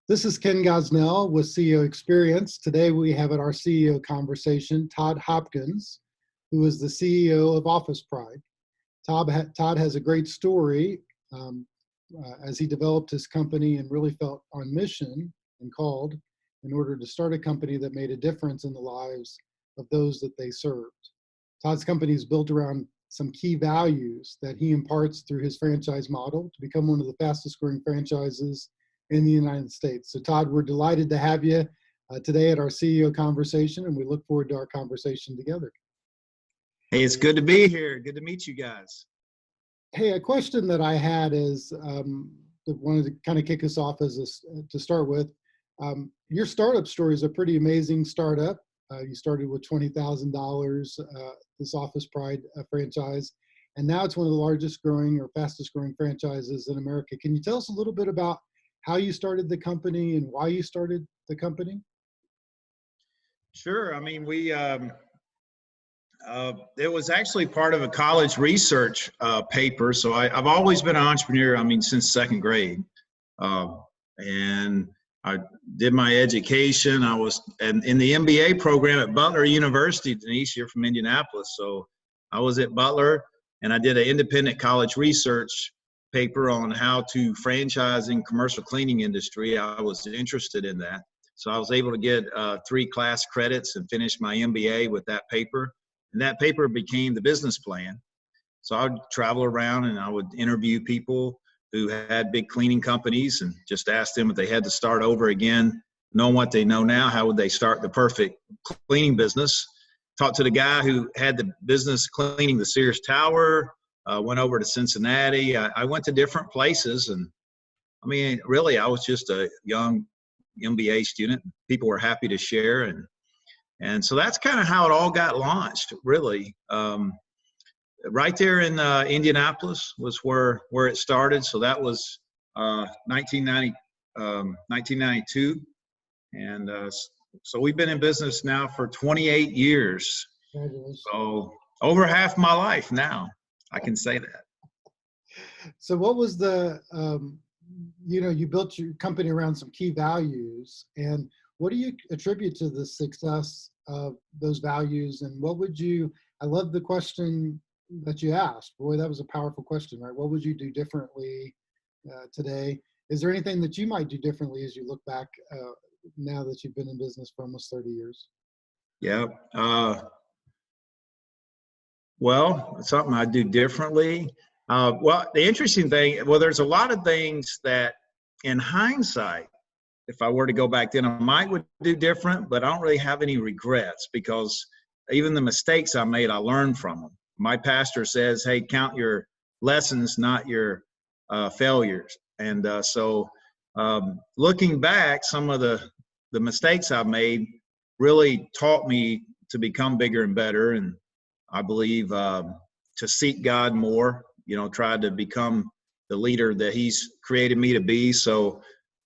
This is Ken Gosnell with CEO Experience. Today we have at our CEO conversation Todd Hopkins, who is the CEO of Office Pride. Todd has a great story as he developed his company and really felt on mission and called in order to start a company that made a difference in the lives of those that they served. Todd's company is built around some key values that he imparts through his franchise model to become one of the fastest growing franchises in the United States. So Todd, we're delighted to have you today at our CEO conversation, and we look forward to our conversation together. Hey, it's good to be here. Good to meet you guys. Hey, a question that I had is, wanted to kind of kick us off to start with. Your startup story is a pretty amazing startup. You started with $20,000, this Office Pride franchise, and now it's one of the largest growing or fastest growing franchises in America. Can you tell us a little bit about how you started the company and why you started the company? Sure. I mean, it was actually part of a college research paper. So I've always been an entrepreneur, since second grade. And I did my education. I was in the MBA program at Butler University, Denise, you're from Indianapolis. So I was at Butler and I did an independent college research paper on how to franchise in commercial cleaning industry. I was interested in that. So I was able to get 3 class credits and finish my MBA with that paper. And that paper became the business plan. So I would travel around and I would interview people who had big cleaning companies and just ask them if they had to start over again, knowing what they know now, how would they start the perfect cleaning business. Talked to the guy who had the business cleaning the Sears Tower, went over to Cincinnati. I went to different places, and really, I was just a young MBA student. People were happy to share, and so that's kind of how it all got launched, really. Right there in Indianapolis was where it started. So that was 1992, and so we've been in business now for 28 years. So over half my life now. I can say that. So what was you built your company around some key values, and what do you attribute to the success of those values? And I love the question that you asked. Boy, that was a powerful question, right? What would you do differently today? Is there anything that you might do differently as you look back now that you've been in business for almost 30 years? Yeah. Well, something I'd do differently. The interesting thing, there's a lot of things that in hindsight, if I were to go back then, I would do different, but I don't really have any regrets because even the mistakes I made, I learned from them. My pastor says, hey, count your lessons, not your failures. And so looking back, some of the mistakes I've made really taught me to become bigger and better. And I believe to seek God more, try to become the leader that He's created me to be. So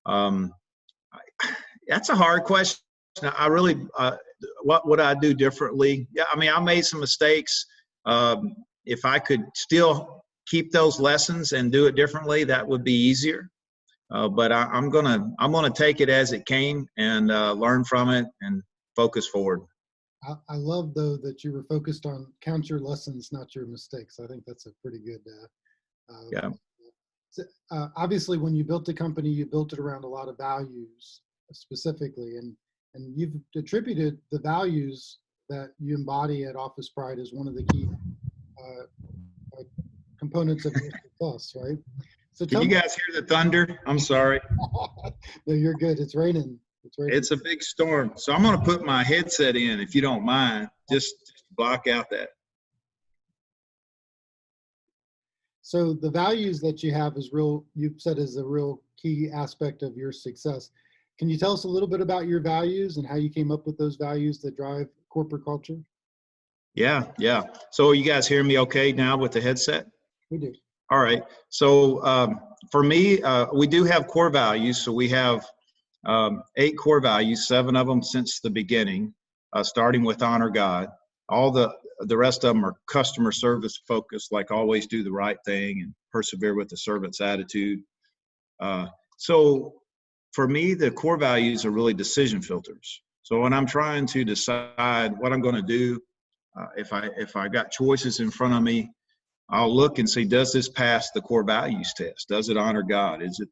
that's a hard question. I really, what would I do differently? Yeah, I made some mistakes. If I could still keep those lessons and do it differently, that would be easier. But I'm gonna take it as it came and learn from it and focus forward. I love, though, that you were focused on count your lessons, not your mistakes. I think that's a pretty good. Yeah. Obviously, when you built the company, you built it around a lot of values specifically, and you've attributed the values that you embody at Office Pride as one of the key components of your success, right? So can you guys hear the thunder? I'm sorry. No, you're good. It's raining. It's a big storm. So I'm going to put my headset in, if you don't mind, just block out that. So the values that you have you've said is a real key aspect of your success. Can you tell us a little bit about your values and how you came up with those values that drive corporate culture? Yeah. So you guys hear me okay now with the headset? We do. All right. So for me, we do have core values. So we have 8 core values, 7 of them since the beginning, starting with honor God. All the rest of them are customer service focused, like always do the right thing and persevere with the servant's attitude. So for me, the core values are really decision filters. So when I'm trying to decide what I'm going to do, if I got choices in front of me, I'll look and see, does this pass the core values test? Does it honor God? Is it,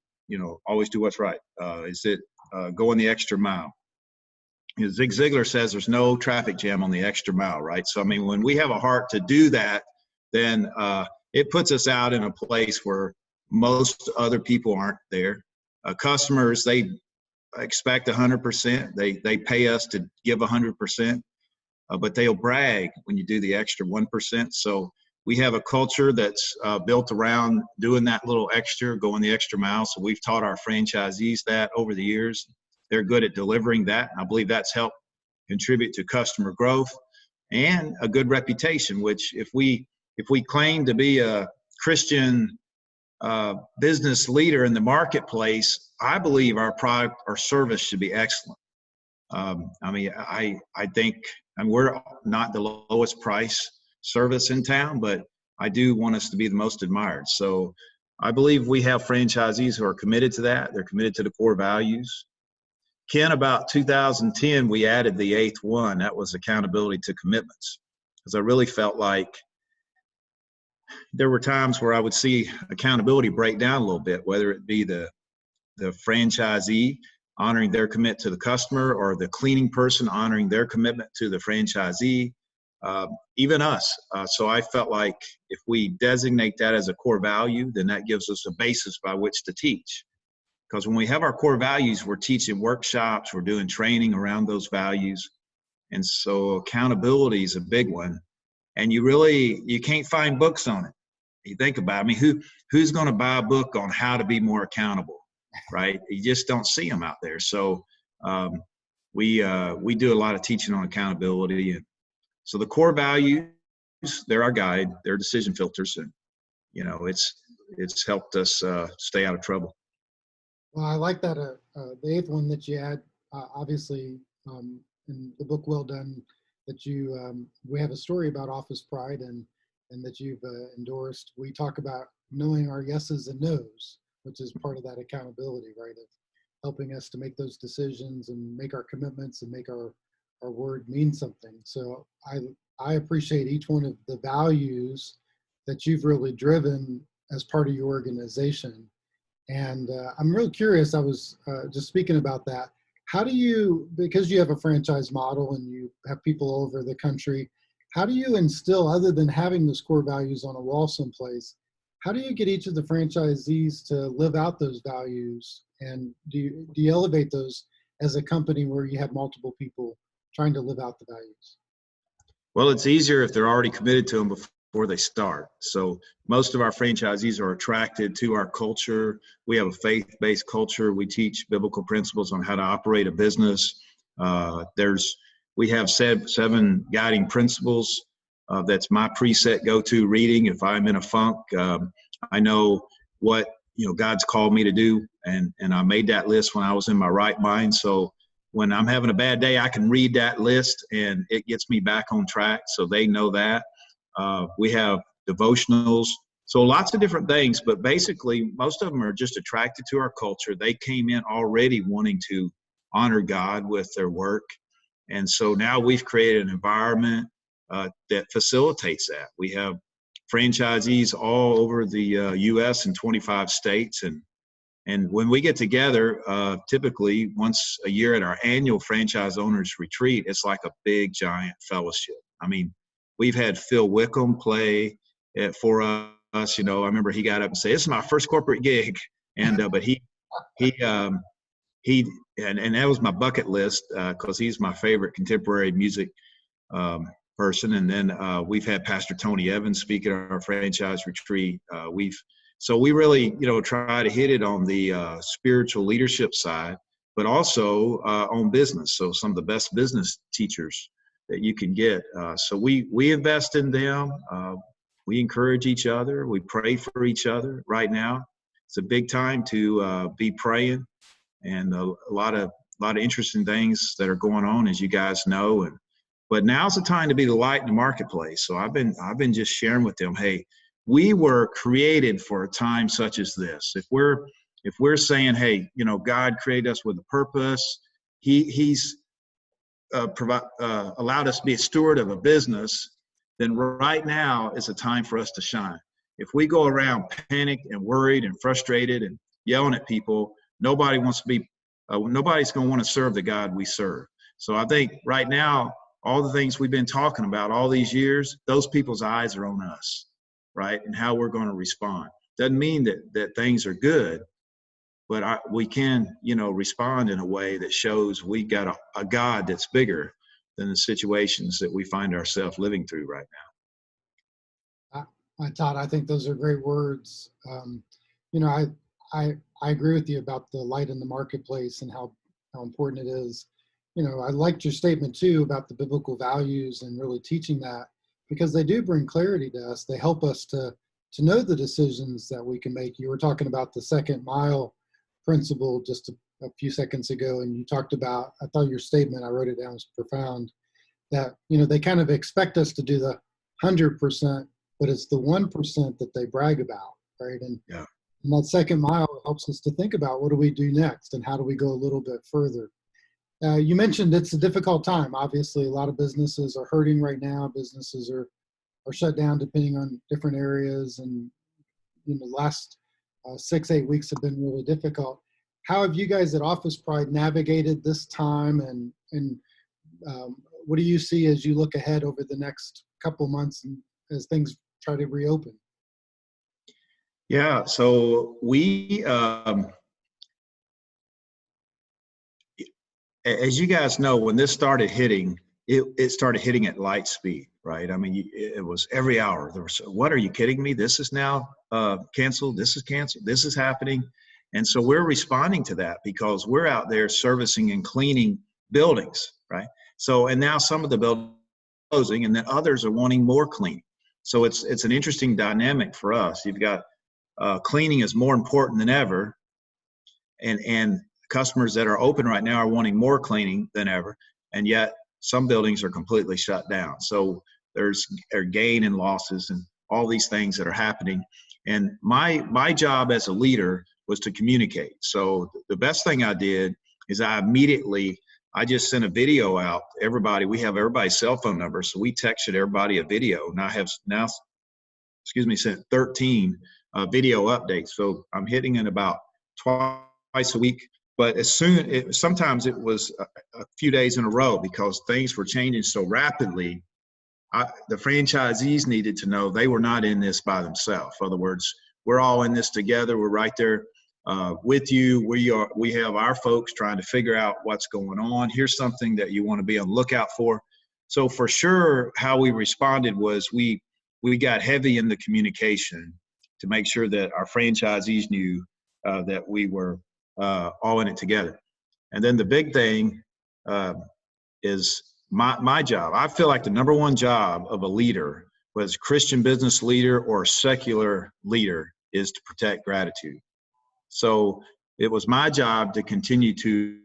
always do what's right? Is it going the extra mile? Zig Ziglar says there's no traffic jam on the extra mile, right? So, I mean, when we have a heart to do that, then it puts us out in a place where most other people aren't there. Customers, they expect 100%. They pay us to give 100%, but they'll brag when you do the extra 1%. So we have a culture that's built around doing that little extra, going the extra mile. So we've taught our franchisees that over the years. They're good at delivering that. I believe that's helped contribute to customer growth and a good reputation, which if we claim to be a Christian business leader in the marketplace, I believe our product or service should be excellent. I mean, I think, and we're not the lowest price service in town, but I do want us to be the most admired. So I believe we have franchisees who are committed to that. They're committed to the core values. Ken, about 2010, we added the 8th one. That was accountability to commitments, because I really felt like there were times where I would see accountability break down a little bit, whether it be the franchisee honoring their commitment to the customer, or the cleaning person honoring their commitment to the franchisee, even us. So I felt like if we designate that as a core value, then that gives us a basis by which to teach. Because when we have our core values, we're teaching workshops, we're doing training around those values. And so accountability is a big one. And you can't find books on it. You think about it. I mean, who's going to buy a book on how to be more accountable, right? You just don't see them out there. So we do a lot of teaching on accountability. And so the core values, they're our guide, they're decision filters. And, it's helped us stay out of trouble. Well, I like that the 8th one that you had, obviously, in the book Well Done, that we have a story about office pride and that you've endorsed. We talk about knowing our yeses and nos, which is part of that accountability, right? Of helping us to make those decisions and make our commitments and make our word mean something. So I appreciate each one of the values that you've really driven as part of your organization. And I'm real curious, I was just speaking about that. How do you, because you have a franchise model and you have people all over the country, how do you instill, other than having those core values on a wall someplace, how do you get each of the franchisees to live out those values? And do you elevate those as a company where you have multiple people trying to live out the values? Well, it's easier if they're already committed to them before they start. So most of our franchisees are attracted to our culture. We have a faith-based culture. We teach biblical principles on how to operate a business. We have 7 guiding principles. That's my preset go-to reading. If I'm in a funk, I know what God's called me to do, and I made that list when I was in my right mind. So when I'm having a bad day, I can read that list and it gets me back on track. So they know that. We have devotionals, so lots of different things, but basically most of them are just attracted to our culture. They came in already wanting to honor God with their work. And so now we've created an environment that facilitates that. We have franchisees all over the U.S. and 25 states. And when we get together, typically once a year at our annual franchise owners retreat, it's like a big, giant fellowship. I mean, we've had Phil Wickham play for us. I remember he got up and said, "This is my first corporate gig," and but he and that was my bucket list because he's my favorite contemporary music person. And then we've had Pastor Tony Evans speak at our franchise retreat. So we really try to hit it on the spiritual leadership side, but also on business. So some of the best business teachers that you can get. So we invest in them. We encourage each other. We pray for each other. Right now, it's a big time to be praying, and a lot of interesting things that are going on, as you guys know. But now's the time to be the light in the marketplace. So I've been just sharing with them, hey, we were created for a time such as this. If we're if we're saying, hey, God created us with a purpose, he's allowed us to be a steward of a business, then right now is a time for us to shine. If we go around panicked and worried and frustrated and yelling at people, nobody's going to want to serve the God we serve. So I think right now, all the things we've been talking about all these years, those people's eyes are on us, right? And how we're going to respond. Doesn't mean that things are good, but we can, respond in a way that shows we got a God that's bigger than the situations that we find ourselves living through right now. Todd, I think those are great words. I agree with you about the light in the marketplace and how important it is. I liked your statement too about the biblical values and really teaching that, because they do bring clarity to us. They help us to know the decisions that we can make. You were talking about the second mile principle just a few seconds ago, and you talked about, I thought your statement, I wrote it down, was profound, that they kind of expect us to do the 100%, but it's the 1% that they brag about, right? And that second mile helps us to think about, what do we do next, and how do we go a little bit further. You mentioned it's a difficult time. Obviously, a lot of businesses are hurting right now. Businesses are shut down depending on different areas, and the last 6-8 weeks have been really difficult. How have you guys at Office Pride navigated this time, and what do you see as you look ahead over the next couple months and as things try to reopen? Yeah, so we, as you guys know, when this started hitting, it started hitting at light speed, right? I mean, it was every hour. There was, what, are you kidding me? This is now canceled. This is canceled. This is happening. And so we're responding to that because we're out there servicing and cleaning buildings, right? So, and now some of the buildings are closing, and then others are wanting more cleaning. So it's an interesting dynamic for us. You've got cleaning is more important than ever, and customers that are open right now are wanting more cleaning than ever, and yet some buildings are completely shut down. So there's gain and losses and all these things that are happening. And my job as a leader was to communicate. So the best thing I did is I just sent a video out to everybody. We have everybody's cell phone number, so we texted everybody a video, and I have now, sent 13 video updates. So I'm hitting it about twice a week. But sometimes it was a few days in a row because things were changing so rapidly. The franchisees needed to know they were not in this by themselves. In other words, we're all in this together. We're right there with you. We have our folks trying to figure out what's going on. Here's something that you want to be on the lookout for. So for sure, how we responded was we got heavy in the communication to make sure that our franchisees knew that we were all in it together. And then the big thing is my job. I feel like the number one job of a leader, whether it's a Christian business leader or a secular leader, is to protect gratitude. So it was my job to continue to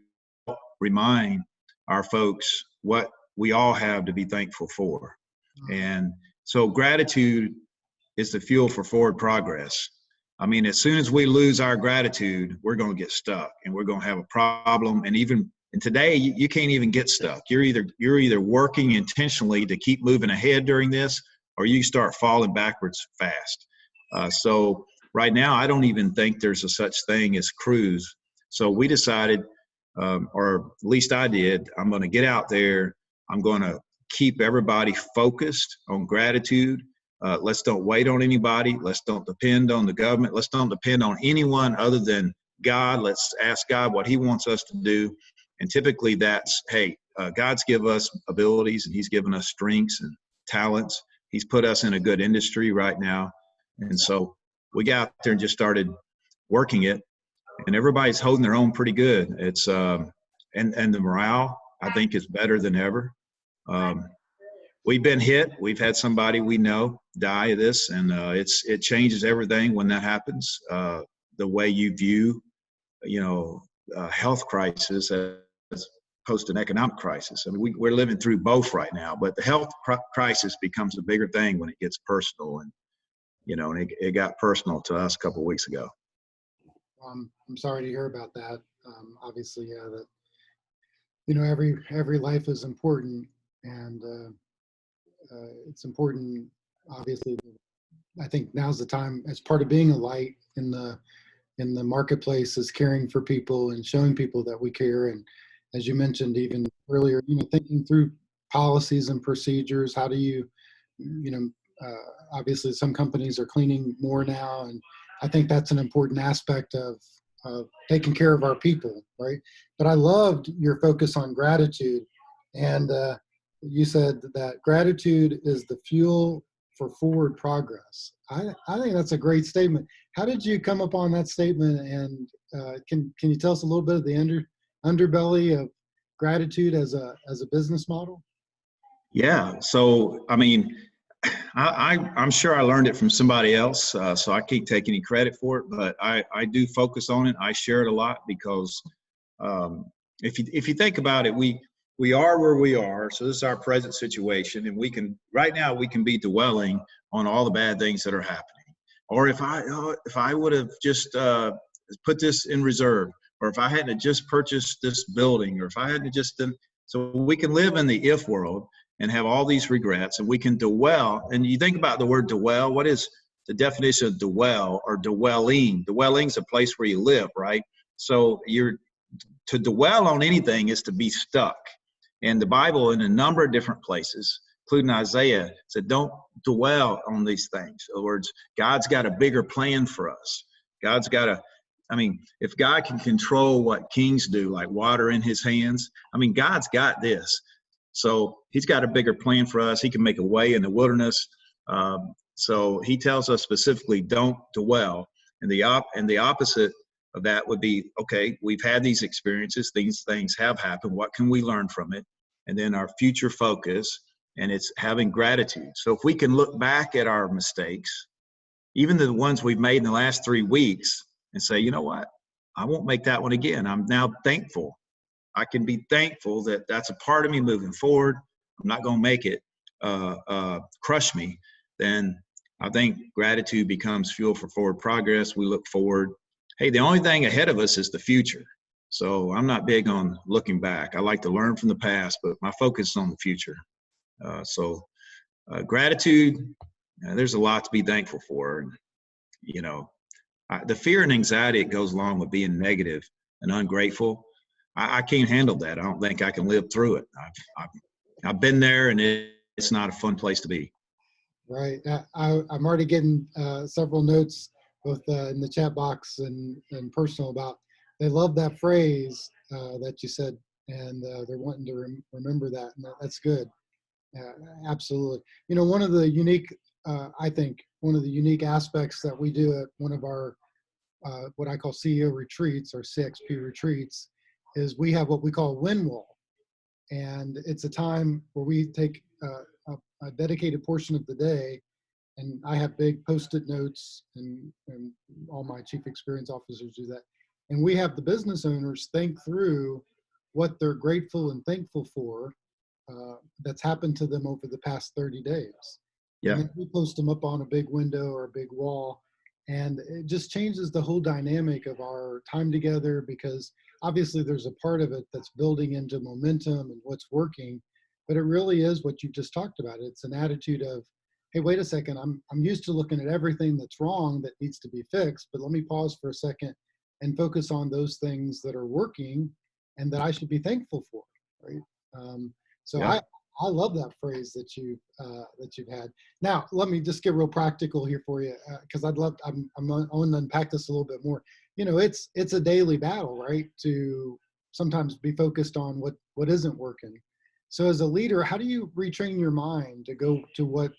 remind our folks what we all have to be thankful for. And so gratitude is the fuel for forward progress. I mean, as soon as we lose our gratitude, we're going to get stuck and we're going to have a problem. And today, you can't even get stuck. You're either working intentionally to keep moving ahead during this, or you start falling backwards fast. So right now, I don't even think there's a such thing as cruise. So we decided, or at least I did, I'm going to get out there. I'm going to keep everybody focused on gratitude. Let's don't wait on anybody. Let's don't depend on the government. Let's don't depend on anyone other than God. Let's ask God what he wants us to do. And typically that's, hey, God's given us abilities and he's given us strengths and talents. He's put us in a good industry right now. And so we got out there and just started working it, and everybody's holding their own pretty good. It's, and the morale, I think, is better than ever. We've been hit. We've had somebody we know die of this, and it changes everything when that happens. The way you view, health crisis as opposed to an economic crisis. I mean, we're living through both right now, but the health crisis becomes a bigger thing when it gets personal, and it got personal to us a couple of weeks ago. I'm sorry to hear about that. Obviously, yeah, that, every life is important, and it's important. Obviously, I think now's the time, as part of being a light in the marketplace, is caring for people and showing people that we care. And as you mentioned even earlier, thinking through policies and procedures. How do you, obviously some companies are cleaning more now, and I think that's an important aspect of taking care of our people, right? But I loved your focus on gratitude, and you said that gratitude is the fuel for forward progress. I think that's a great statement. How did you come upon that statement? And can you tell us a little bit of the underbelly of gratitude as a business model? Yeah. So, I mean, I'm sure I learned it from somebody else, so I can't take any credit for it. But I do focus on it. I share it a lot because if you think about it, we are where we are. So this is our present situation, and right now we can be dwelling on all the bad things that are happening. Or if I would have just put this in reserve, or if I hadn't just purchased this building, or if I hadn't just done. So we can live in the if world and have all these regrets, and we can dwell. And you think about the word dwell. What is the definition of dwell or dwelling? Dwelling is a place where you live, right? So to dwell on anything is to be stuck. And the Bible, in a number of different places, including Isaiah, said, don't dwell on these things. In other words, God's got a bigger plan for us. If God can control what kings do, like water in his hands, God's got this. So he's got a bigger plan for us. He can make a way in the wilderness. So he tells us specifically, don't dwell. And the opposite of that would be, okay, we've had these experiences. These things have happened. What can we learn from it? And then our future focus, and it's having gratitude. So if we can look back at our mistakes, even the ones we've made in the last 3 weeks, and say, you know what? I won't make that one again. I'm now thankful. I can be thankful that that's a part of me moving forward. I'm not going to make it crush me. Then I think gratitude becomes fuel for forward progress. We look forward. Hey, the only thing ahead of us is the future. So I'm not big on looking back. I like to learn from the past, but my focus is on the future. Gratitude, there's a lot to be thankful for. And, the fear and anxiety that goes along with being negative and ungrateful, I can't handle that. I don't think I can live through it. I've been there, and it's not a fun place to be. Right. I'm already getting several notes, both in the chat box and personal, about they love that phrase that you said, and they're wanting to remember that. And that's good. Absolutely. One of the unique, I think, one of the unique aspects that we do at one of our what I call CEO retreats or CXP retreats is we have what we call a win wall. And it's a time where we take a dedicated portion of the day, and I have big Post-it notes, and all my chief experience officers do that. And we have the business owners think through what they're grateful and thankful for that's happened to them over the past 30 days. Yeah. And then we post them up on a big window or a big wall. And it just changes the whole dynamic of our time together, because obviously there's a part of it that's building into momentum and what's working, but it really is what you just talked about. It's an attitude of, hey, wait a second, I'm used to looking at everything that's wrong that needs to be fixed, but let me pause for a second and focus on those things that are working and that I should be thankful for, right? Yeah. I love that phrase that you've had. Now, let me just get real practical here for you, because I want to unpack this a little bit more. It's a daily battle, right? To sometimes be focused on what isn't working. So as a leader, how do you retrain your mind to go to what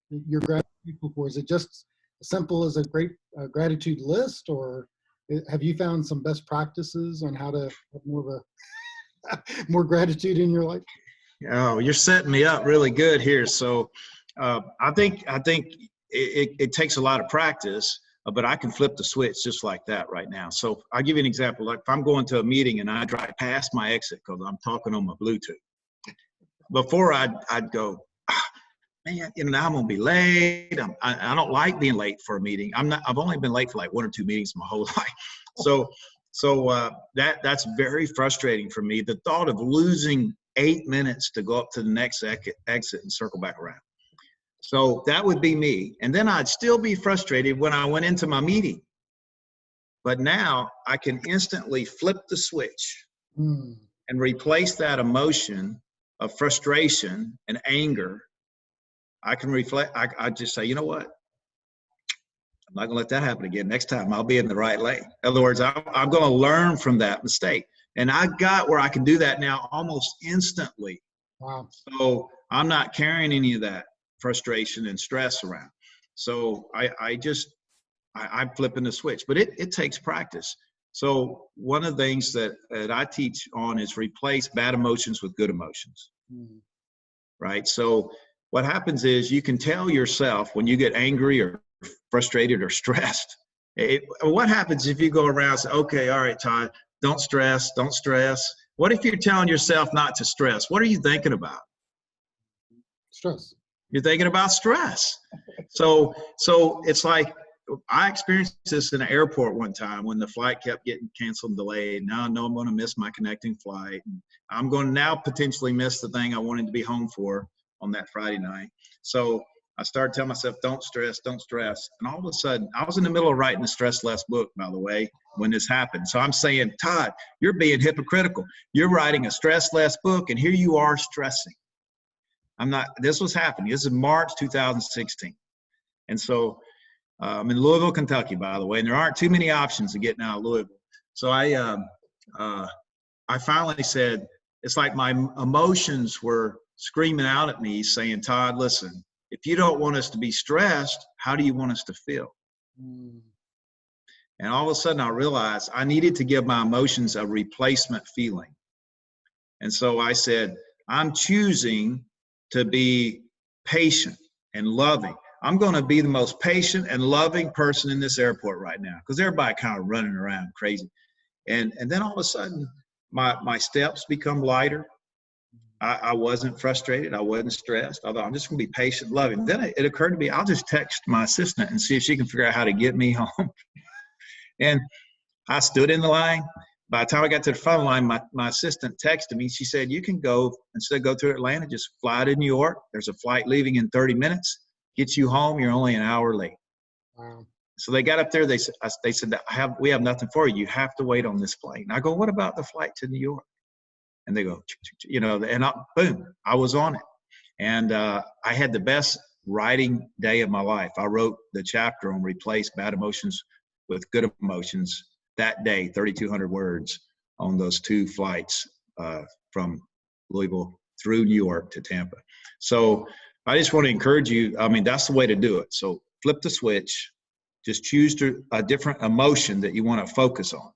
you're grateful for? Is it just as simple as a great gratitude list, or have you found some best practices on how to have more gratitude in your life? Oh, you're setting me up really good here. So I think it takes a lot of practice, but I can flip the switch just like that right now. So I'll give you an example. Like if I'm going to a meeting and I drive past my exit because I'm talking on my Bluetooth, before I'd go, man, now I'm gonna be late. I don't like being late for a meeting. I've only been late for like 1 or 2 meetings my whole life. That's very frustrating for me. The thought of losing 8 minutes to go up to the next exit and circle back around. So that would be me. And then I'd still be frustrated when I went into my meeting. But now I can instantly flip the switch and replace that emotion of frustration and anger. I can reflect. I just say, you know what? I'm not going to let that happen again. Next time I'll be in the right lane. In other words, I'm going to learn from that mistake. And I got where I can do that now almost instantly. Wow. So I'm not carrying any of that frustration and stress around. So I'm flipping the switch, but it takes practice. So one of the things that I teach on is replace bad emotions with good emotions, right? So what happens is you can tell yourself when you get angry or frustrated or stressed. What happens if you go around and say, okay, all right, Todd, don't stress, don't stress. What if you're telling yourself not to stress? What are you thinking about? Stress. You're thinking about stress. So it's like, I experienced this in an airport one time when the flight kept getting canceled and delayed. Now I know I'm going to miss my connecting flight. I'm going to now potentially miss the thing I wanted to be home for on that Friday night. So I started telling myself, don't stress, don't stress. And all of a sudden, I was in the middle of writing the Stress Less book, by the way, when this happened. So I'm saying, Todd, you're being hypocritical. You're writing a Stress Less book, and here you are stressing. I'm not, this was happening. This is March 2016. And so I'm in Louisville, Kentucky, by the way, and there aren't too many options of getting out of Louisville. So I finally said, it's like my emotions were screaming out at me saying, Todd, listen, if you don't want us to be stressed, how do you want us to feel? And all of a sudden I realized I needed to give my emotions a replacement feeling. And so I said, I'm choosing to be patient and loving. I'm going to be the most patient and loving person in this airport right now because everybody kind of running around crazy. And then all of a sudden, my steps become lighter. I wasn't frustrated. I wasn't stressed. I thought, I'm just going to be patient, loving. Then it occurred to me, I'll just text my assistant and see if she can figure out how to get me home. And I stood in the line. By the time I got to the phone line, my assistant texted me. She said, you can go, instead of go to Atlanta, just fly to New York. There's a flight leaving in 30 minutes. Gets you home, you're only an hour late. Wow. So they got up there, they said, we have nothing for you. You have to wait on this plane. I go, what about the flight to New York? And they go, and boom, I was on it. And I had the best writing day of my life. I wrote the chapter on replace bad emotions with good emotions that day, 3,200 words on those 2 flights from Louisville through New York to Tampa. So I just want to encourage you. I mean, that's the way to do it. So flip the switch, just choose a different emotion that you want to focus on.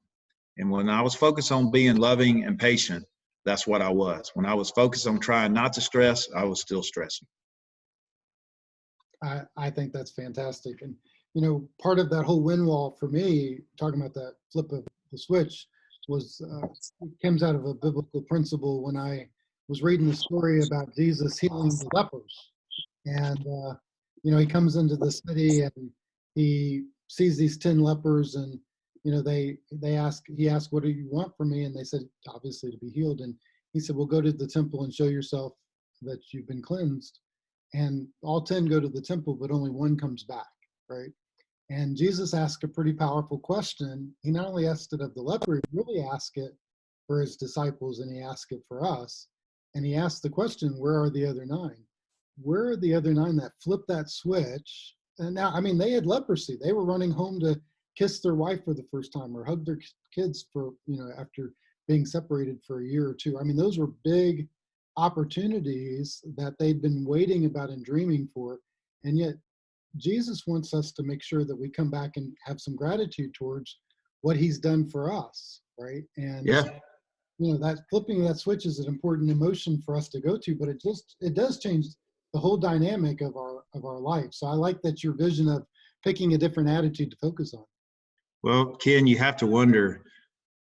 And when I was focused on being loving and patient, that's what I was. When I was focused on trying not to stress, I was still stressing. I think that's fantastic. And, part of that whole win wall for me, talking about that flip of the switch, was it comes out of a biblical principle when I was reading the story about Jesus healing the lepers. And, he comes into the city and he sees these 10 lepers and, he asked, what do you want from me? And they said, obviously to be healed. And he said, well, go to the temple and show yourself that you've been cleansed. And all 10 go to the temple, but only 1 comes back, right? And Jesus asked a pretty powerful question. He not only asked it of the leper, he really asked it for his disciples, and he asked it for us. And he asked the question, where are the other 9? Where are the other 9 that flipped that switch? And now, I mean, they had leprosy. They were running home to kiss their wife for the first time or hug their kids for, after being separated for a year or 2. I mean, those were big opportunities that they'd been waiting about and dreaming for. And yet Jesus wants us to make sure that we come back and have some gratitude towards what he's done for us, right? And yeah, that flipping that switch is an important emotion for us to go to, but it does change the whole dynamic of our life. So I like that your vision of picking a different attitude to focus on. Well, Ken, you have to wonder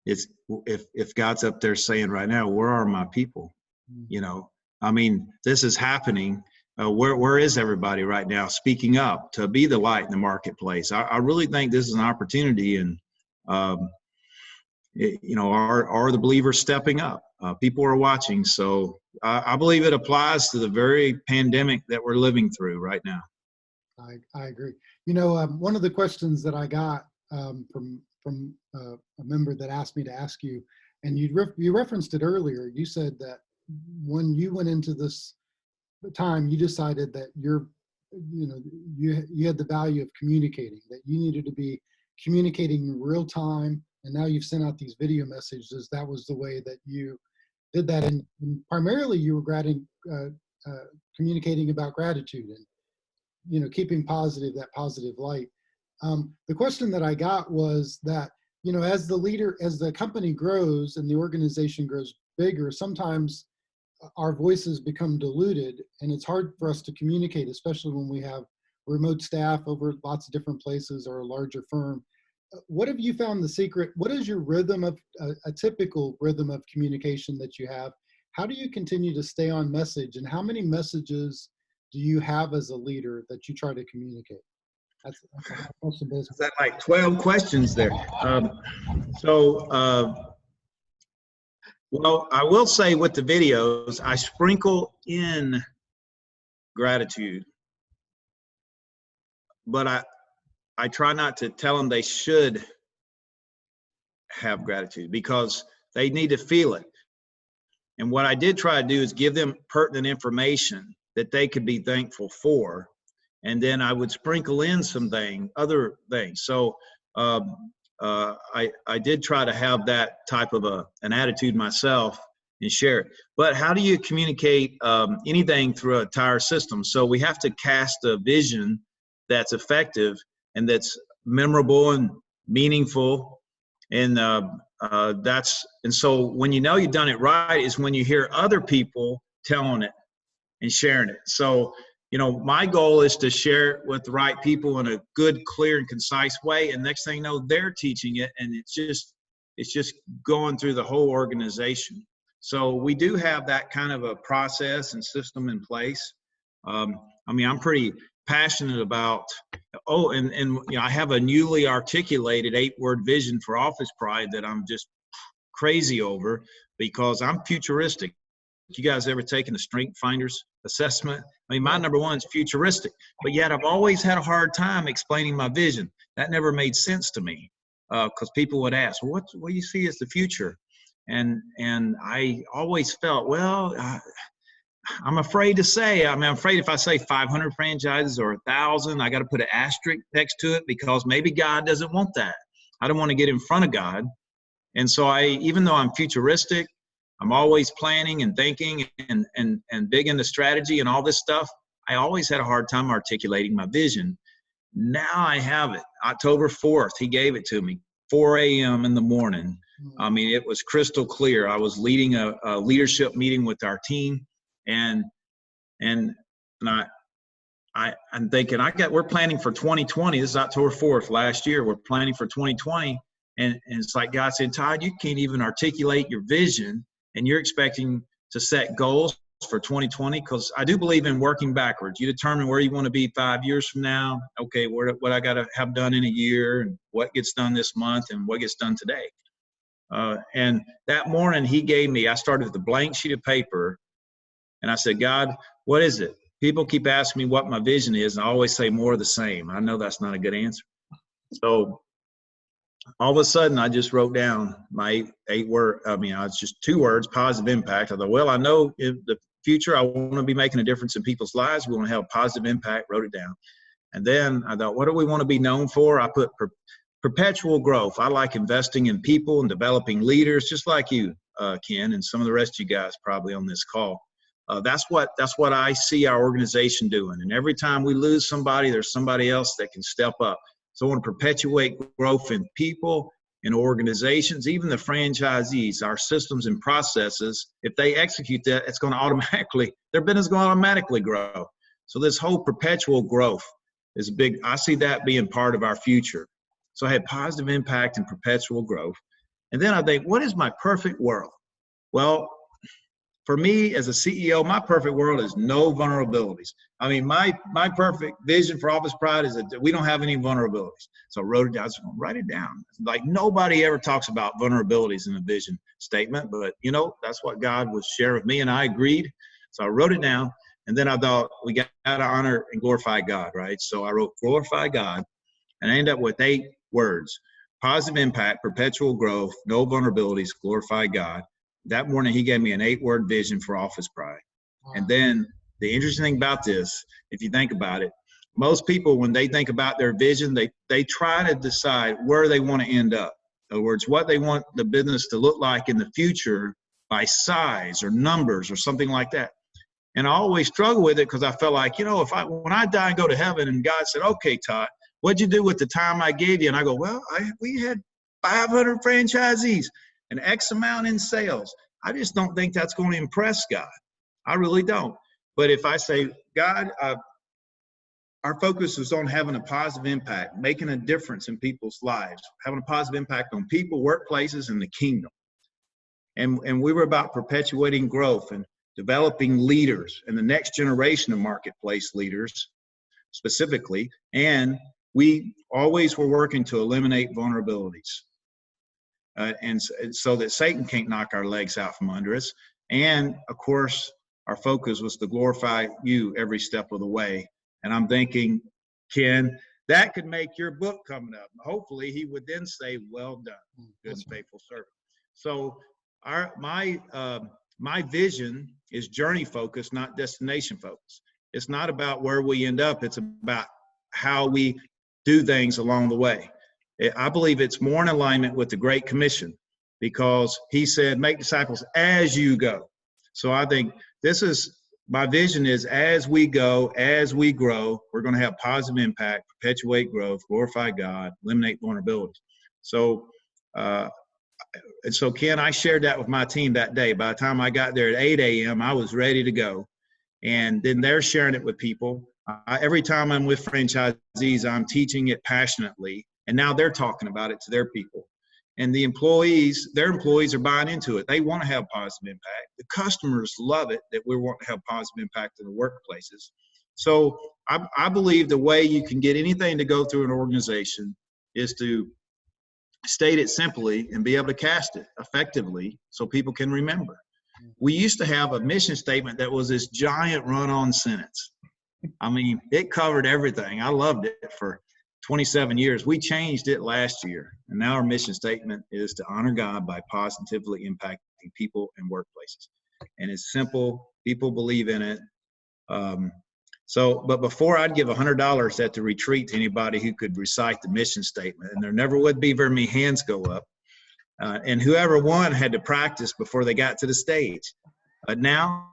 if God's up there saying right now, where are my people? I mean, this is happening. Where is everybody right now speaking up to be the light in the marketplace? I really think this is an opportunity, and Are the believers stepping up? People are watching. So I believe it applies to the very pandemic that we're living through right now. I agree. One of the questions that I got from a member that asked me to ask you, and you referenced it earlier. You said that when you went into this time, you decided that you had the value of communicating, that you needed to be communicating in real time, and now you've sent out these video messages. That was the way that you did that, and primarily you were communicating about gratitude and keeping that positive light. The question that I got was that as the company grows and the organization grows bigger, sometimes our voices become diluted, and it's hard for us to communicate, especially when we have remote staff over lots of different places or a larger firm. What have you found the secret? What is your rhythm of a typical rhythm of communication that you have? How do you continue to stay on message, and how many messages do you have as a leader that you try to communicate? That's a hard question. Is that like 12 questions there? Well, I will say with the videos, I sprinkle in gratitude, but I try not to tell them they should have gratitude, because they need to feel it. And what I did try to do is give them pertinent information that they could be thankful for. And then I would sprinkle in other things. So I did try to have that type of an attitude myself and share it. But how do you communicate anything through an entire system? So we have to cast a vision that's effective and that's memorable and meaningful. And so when you've done it right is when you hear other people telling it and sharing it. So my goal is to share it with the right people in a good, clear, and concise way. And next thing you know, they're teaching it, and it's just going through the whole organization. So we do have that kind of a process and system in place. I'm pretty passionate about. I have a newly articulated 8-word vision for Office Pride that I'm just crazy over, because I'm futuristic. You guys ever taken the Strength Finders assessment? My number one is futuristic, but yet I've always had a hard time explaining my vision. That never made sense to me, because people would ask, well, what do you see as the future? And I always felt, I'm afraid to say, I'm afraid if I say 500 franchises or 1,000, I got to put an asterisk next to it, because maybe God doesn't want that. I don't want to get in front of God. And so even though I'm futuristic, I'm always planning and thinking and big into strategy and all this stuff, I always had a hard time articulating my vision. Now I have it. October 4th, he gave it to me, 4 a.m. in the morning. It was crystal clear. I was leading a leadership meeting with our team, and I'm thinking, we're planning for 2020. This is October 4th last year. We're planning for 2020. And it's like God said, Todd, you can't even articulate your vision, and you're expecting to set goals for 2020? Because I do believe in working backwards. You determine where you want to be 5 years from now. Okay, what I got to have done in a year, and what gets done this month, and what gets done today. And that morning I started with a blank sheet of paper, and I said, God, what is it? People keep asking me what my vision is, and I always say more of the same. I know that's not a good answer. So all of a sudden, I just wrote down my 8-word. It's just 2 words: positive impact. I thought, I know in the future I want to be making a difference in people's lives. We want to have a positive impact. Wrote it down. And then I thought, what do we want to be known for? I put perpetual growth. I like investing in people and developing leaders, just like you, Ken, and some of the rest of you guys probably on this call. That's what I see our organization doing. And every time we lose somebody, there's somebody else that can step up. So I want to perpetuate growth in people, in organizations, even the franchisees, our systems and processes. If they execute that, their business is going to automatically grow. So this whole perpetual growth is big. I see that being part of our future. So I had positive impact and perpetual growth. And then I think, what is my perfect world? Well, for me as a CEO, my perfect world is no vulnerabilities. I mean, my perfect vision for Office Pride is that we don't have any vulnerabilities. So I wrote it down. I was going to write it down. Like nobody ever talks about vulnerabilities in a vision statement, but you know, that's what God was sharing with me, and I agreed. So I wrote it down, and then I thought we got to honor and glorify God, right? So I wrote glorify God, and I ended up with 8 words: positive impact, perpetual growth, no vulnerabilities, glorify God. That morning, he gave me an 8-word vision for Office Pride. Wow. And then the interesting thing about this, if you think about it, most people, when they think about their vision, they try to decide where they want to end up. In other words, what they want the business to look like in the future by size or numbers or something like that. And I always struggle with it because I felt like, you know, when I die and go to heaven and God said, okay, Todd, what'd you do with the time I gave you? And I go, well, we had 500 franchisees and X amount in sales. I just don't think that's going to impress God. I really don't. But if I say, God, our focus is on having a positive impact, making a difference in people's lives, having a positive impact on people, workplaces, and the kingdom. And we were about perpetuating growth and developing leaders and the next generation of marketplace leaders specifically. And we always were working to eliminate vulnerabilities. And so that Satan can't knock our legs out from under us. And of course, our focus was to glorify you every step of the way. And I'm thinking, Ken, that could make your book coming up. Hopefully he would then say, well done, good and faithful servant. So my vision is journey focused, not destination focused. It's not about where we end up. It's about how we do things along the way. I believe it's more in alignment with the Great Commission, because he said, make disciples as you go. So I think my vision is, as we go, as we grow, we're going to have positive impact, perpetuate growth, glorify God, eliminate vulnerabilities. So, Ken, I shared that with my team that day. By the time I got there at 8 a.m., I was ready to go. And then they're sharing it with people. Every time I'm with franchisees, I'm teaching it passionately. And now they're talking about it to their people. And their employees are buying into it. They want to have positive impact. The customers love it that we want to have positive impact in the workplaces. So I believe the way you can get anything to go through an organization is to state it simply and be able to cast it effectively so people can remember. We used to have a mission statement that was this giant run-on sentence. I mean, it covered everything. I loved it for 27 years. We changed it last year, and now our mission statement is to honor God by positively impacting people and workplaces. And it's simple. People believe in it. But before, I'd give $100 at the retreat to anybody who could recite the mission statement, and there never would be very many hands go up. And whoever won had to practice before they got to the stage. But now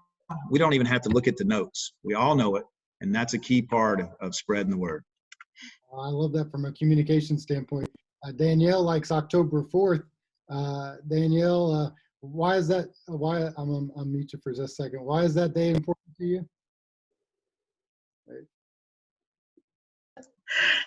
we don't even have to look at the notes. We all know it, and that's a key part of spreading the word. I love that from a communication standpoint. Danielle likes October 4th. Danielle, why is that? I'll mute you for just a second. Why is that day important to you? Right.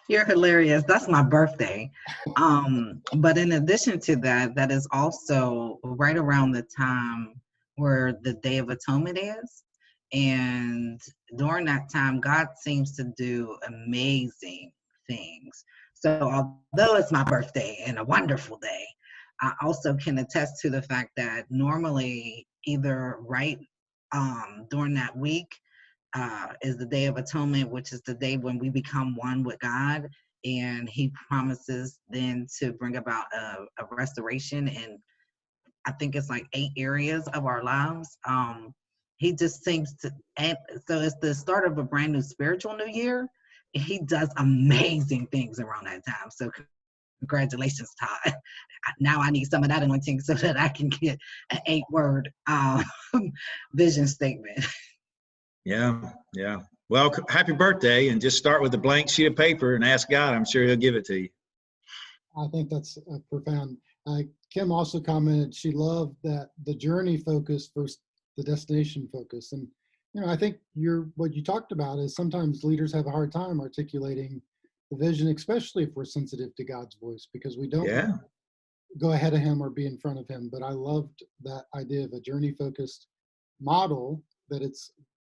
You're hilarious. That's my birthday. But in addition to that, that is also right around the time where the Day of Atonement is. And during that time, God seems to do amazing things. So although it's my birthday and a wonderful day, I also can attest to the fact that normally either during that week is the Day of Atonement, which is the day when we become one with God, and he promises then to bring about a restoration in, I think it's like 8 areas of our lives. He just seems to, and so it's the start of a brand new spiritual new year. He does amazing things around that time. So congratulations, Todd. Now I need some of that anointing so that I can get an 8-word vision statement. Yeah. Well, happy birthday, and just start with a blank sheet of paper and ask God. I'm sure he'll give it to you. I think that's profound. Kim also commented she loved that the journey focus versus the destination focus. And, I think what you talked about is sometimes leaders have a hard time articulating the vision, especially if we're sensitive to God's voice, because we don't go ahead of him or be in front of him. But I loved that idea of a journey focused model that it's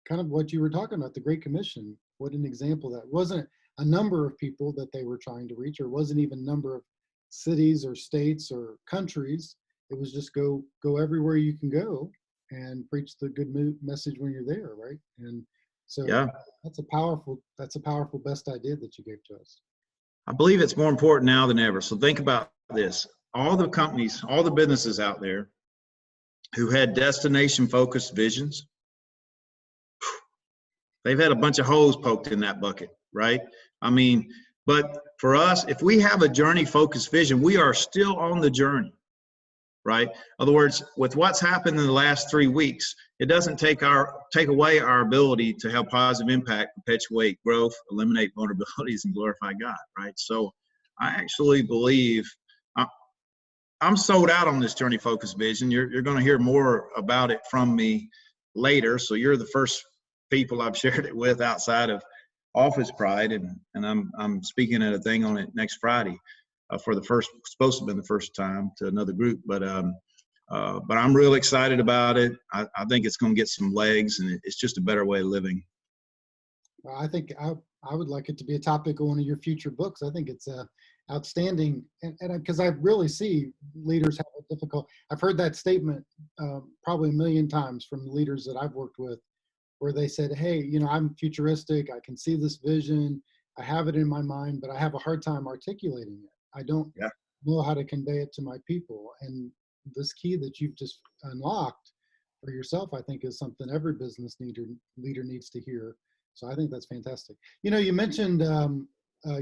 kind of what you were talking about, the Great Commission. What an example that wasn't a number of people that they were trying to reach, or wasn't even number of cities or states or countries. It was just go everywhere you can go and preach the good message when you're there, right? And so Yeah. that's a powerful best idea that you gave to us. I believe it's more important now than ever. So think about this. All the companies, all the businesses out there who had destination focused visions, they've had a bunch of holes poked in that bucket, right? I mean, but for us, if we have a journey focused vision, we are still on the journey, right? In other words, with what's happened in the last 3 weeks, it doesn't take away our ability to have positive impact, perpetuate growth, eliminate vulnerabilities, and glorify God, right? So I actually believe I'm sold out on this journey focused vision. You're going to hear more about it from me later. So you're the first people I've shared it with outside of Office Pride, and I'm speaking at a thing on it next Friday for the first, supposed to have been the first time to another group, but I'm real excited about it. I think it's going to get some legs, and it's just a better way of living. Well, I think I would like it to be a topic of one of your future books. I think it's outstanding, and because I really see leaders have a difficult. I've heard that statement probably a million times from leaders that I've worked with, where they said, hey, you know, I'm futuristic, I can see this vision, I have it in my mind, but I have a hard time articulating it. I don't know how to convey it to my people. And this key that you've just unlocked for yourself, I think, is something every business leader needs to hear. So I think that's fantastic. You know, you mentioned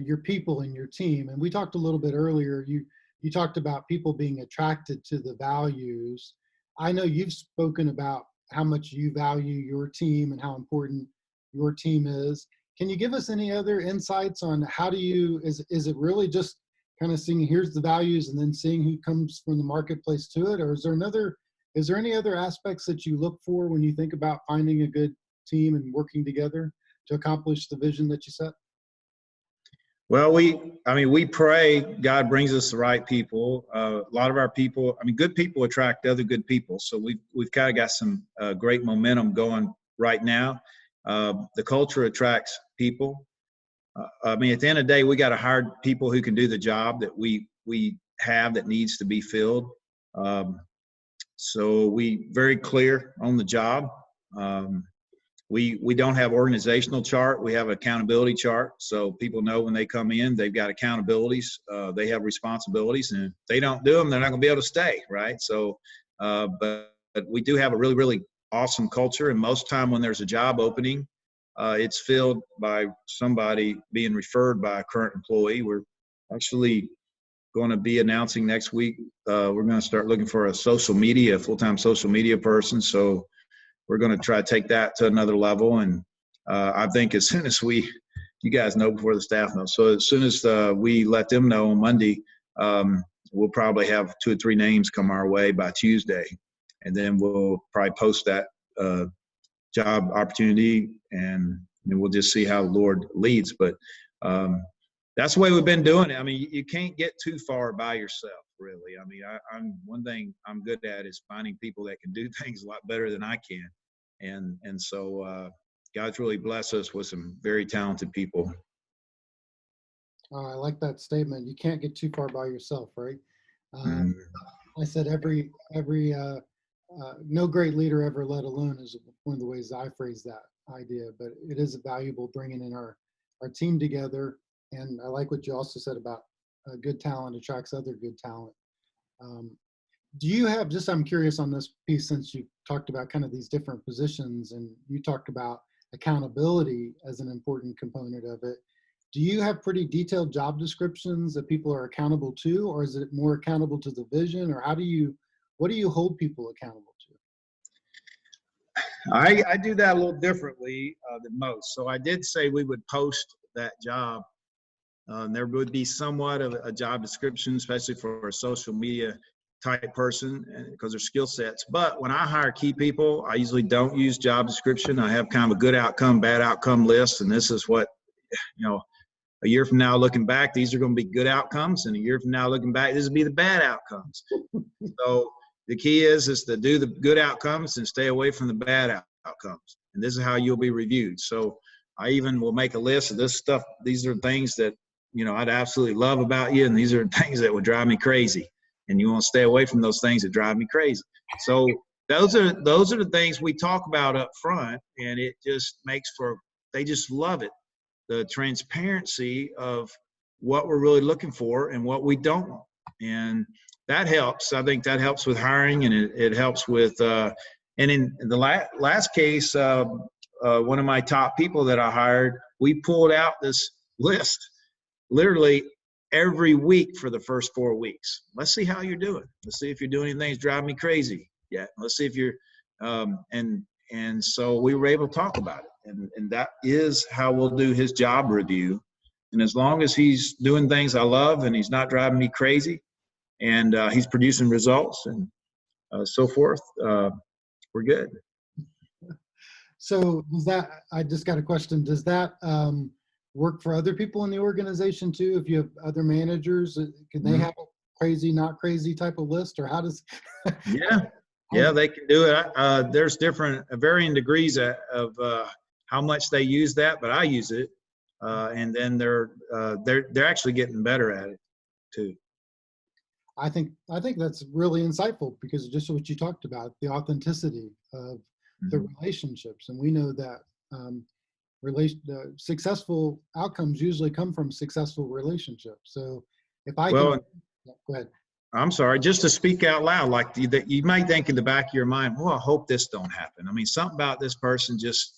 your people and your team, and we talked a little bit earlier, you talked about people being attracted to the values. I know you've spoken about how much you value your team and how important your team is. Can you give us any other insights on how do you, is it really just kind of seeing here's the values and then seeing who comes from the marketplace to it? Or is there any other aspects that you look for when you think about finding a good team and working together to accomplish the vision that you set? Well, we pray God brings us the right people. A lot of our people, good people attract other good people. So we've kind of got some great momentum going right now. The culture attracts people. At the end of the day, we got to hire people who can do the job that we have that needs to be filled. So we very clear on the job. We don't have organizational chart. We have an accountability chart. So people know when they come in, they've got accountabilities. They have responsibilities, and if they don't do them, they're not going to be able to stay, right? So, but we do have a really, really awesome culture. And most time when there's a job opening, it's filled by somebody being referred by a current employee. We're actually going to be announcing next week. We're going to start looking for a full-time social media person. So we're going to try to take that to another level. And I think as soon as you guys know before the staff knows. So as soon as we let them know on Monday, we'll probably have 2 or 3 names come our way by Tuesday. And then we'll probably post that job opportunity, and we'll just see how the Lord leads. But that's the way we've been doing it. You can't get too far by yourself, really. I'm one thing I'm good at is finding people that can do things a lot better than I can. And so God's really blessed us with some very talented people. I like that statement. You can't get too far by yourself, right? I said no great leader ever led alone is one of the ways I phrase that idea, but it is valuable bringing in our team together. And I like what you also said about good talent attracts other good talent. Do you have, I'm curious on this piece, since you talked about kind of these different positions and you talked about accountability as an important component of it. Do you have pretty detailed job descriptions that people are accountable to, or is it more accountable to the vision, or what do you hold people accountable to? I do that a little differently than most. So I did say we would post that job. There would be somewhat of a job description, especially for a social media type person, because their skill sets. But when I hire key people, I usually don't use job description. I have kind of a good outcome, bad outcome list. And this is what, a year from now looking back, these are going to be good outcomes. And a year from now looking back, this will be the bad outcomes. So the key is to do the good outcomes and stay away from the bad outcomes. And this is how you'll be reviewed. So I even will make a list of this stuff. These are things that, you know, I'd absolutely love about you. And these are things that would drive me crazy. And you want to stay away from those things that drive me crazy. So those are the things we talk about up front. And it just makes for, they just love it. The transparency of what we're really looking for and what we don't want. And that helps. I think that helps with hiring, and it helps with, and in the last case, one of my top people that I hired, we pulled out this list literally every week for the first 4 weeks. Let's see how you're doing. Let's see if you're doing anything that's driving me crazy yet. Let's see if you're, and so we were able to talk about it. And that is how we'll do his job review. And as long as he's doing things I love and he's not driving me crazy and he's producing results and so forth, we're good. So does that, I just got a question, does that work for other people in the organization too? If you have other managers, can they have a crazy, not crazy type of list, or how does? Yeah, they can do it. There's different varying degrees of how much they use that, but I use it. And then they're actually getting better at it too. I think that's really insightful, because just what you talked about, the authenticity of the relationships, and we know that successful outcomes usually come from successful relationships. So if I go ahead. I'm sorry, just to speak out loud, like you might think in the back of your mind, well, I hope this don't happen. I mean, something about this person just,